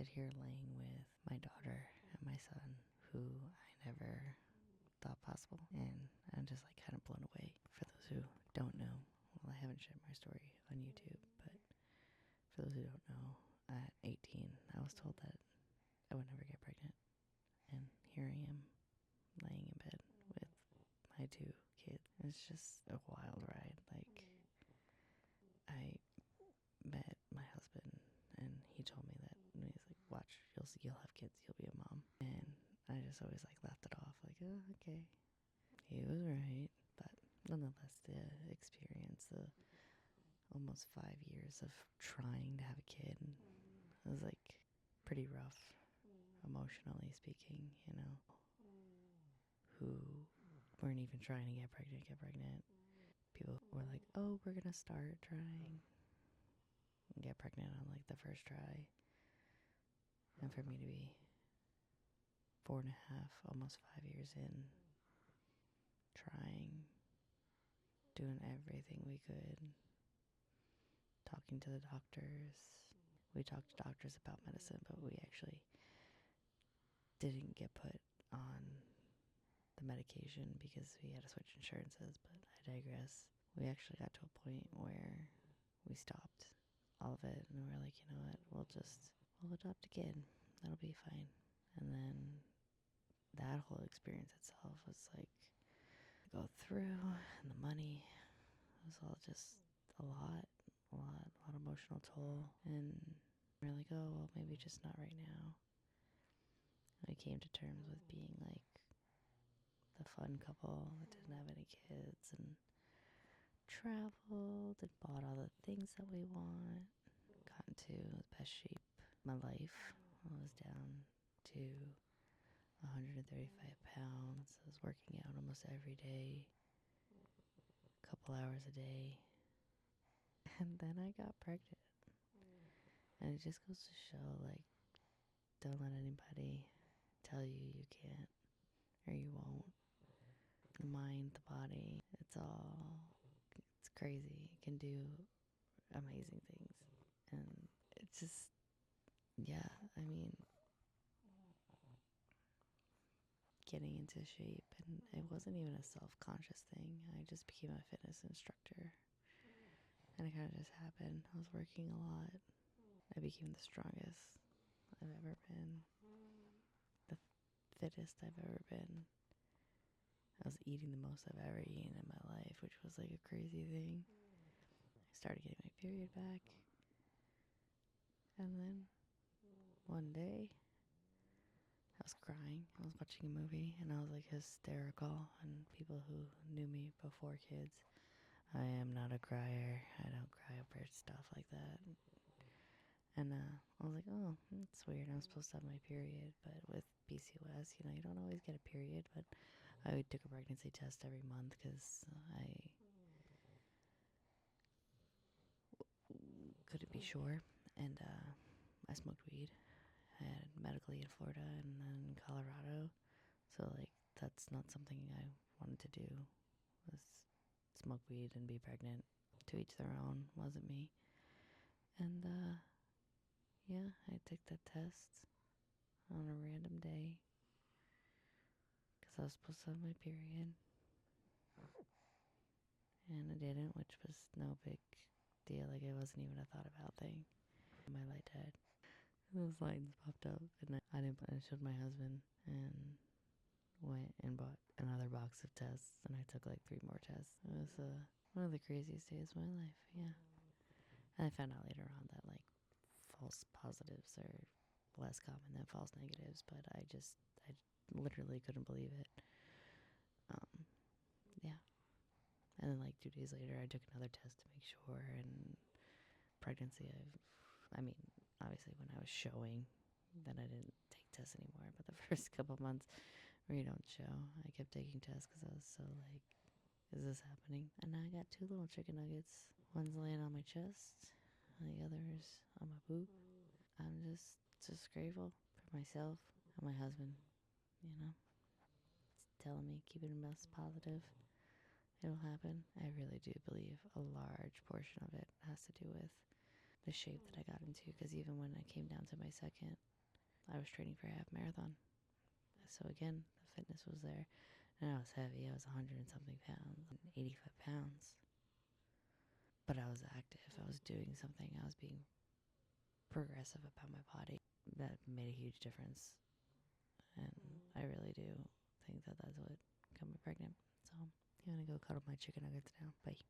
sit here laying with my daughter and my son, who I never thought possible, and I'm just like kind of blown away. For those who don't know, well, I haven't shared my story on YouTube, but for those who don't know, at 18, I was told that I would never get pregnant, and here I am, laying in bed with my 2 kids. It's just a wild ride. Like, I met my husband, and he told me that, and he's like, watch, you'll have kids, you'll be a mom. And I just always like laughed it off, like, oh, okay. He was right, but nonetheless, the experience, the almost 5 years of trying to have a kid, it was like pretty rough, emotionally speaking, you know, who weren't even trying to get pregnant. People were like, oh, we're gonna start trying and get pregnant on like the first try. And for me to be 4.5, almost 5 years in, trying, doing everything we could, talking to the doctors. We talked to doctors about medicine, but we actually didn't get put on the medication because we had to switch insurances, but I digress. We actually got to a point where we stopped all of it, and we were like, you know what, we'll adopt a kid. That'll be fine. And then that whole experience itself was like, go through, and the money, it was all just a lot emotional toll. And we're like, oh, well, maybe just not right now. I came to terms with being like the fun couple that didn't have any kids, and traveled and bought all the things that we want. Got into the best shape of my life. I was down to 135 pounds. I was working out almost every day, a couple hours a day. And then I got pregnant. And it just goes to show, like, don't let anybody tell you you can't or you won't. The mind, the body, it's crazy. It can do amazing things. And it's just, yeah, I mean, getting into shape, and it wasn't even a self-conscious thing. I just became a fitness instructor, and it kind of just happened. I was working a lot. I became the strongest I've ever been, the fittest I've ever been. I was eating the most I've ever eaten in my life, which was like a crazy thing. I started getting my period back, and then one day I was crying. I was watching a movie, and I was like hysterical. And people who knew me before kids, I am not a crier. I don't cry over stuff like that. And I was like, oh, that's weird. I'm supposed to have my period, but with PCOS, you know, you don't always get a period. But I took a pregnancy test every month because I couldn't be sure. And I smoked weed. I had medically in Florida and then in Colorado. So, like, that's not something I wanted to do, was smoke weed and be pregnant. To each their own, wasn't me. And, yeah, I took that test on a random day because I was supposed to have my period. And I didn't, which was no big deal. Like, it wasn't even a thought about thing. My light died. And those lights popped up, and I showed my husband, and went and bought another box of tests, and I took like 3 more tests. It was one of the craziest days of my life, yeah. And I found out later on that like false positives are less common than false negatives, but I literally couldn't believe it. Yeah. And then like 2 days later, I took another test to make sure, and pregnancy, I mean, obviously when I was showing, then I didn't take tests anymore, but the first couple months where you don't show, I kept taking tests because I was so like, is this happening? And now I got 2 little chicken nuggets. One's laying on my chest, and the other's on my boob. I'm just grateful for myself and my husband, you know, it's telling me, keep it most positive. It'll happen. I really do believe a large portion of it has to do with the shape that I got into, because even when I came down to my second, I was training for a half marathon. So again, the fitness was there. And I was heavy. I was 100 and something pounds, 85 pounds. But I was active. I was doing something. I was being progressive about my body. That made a huge difference. And I really do think that that's what got me pregnant. So I'm going to go cuddle my chicken nuggets now. Bye.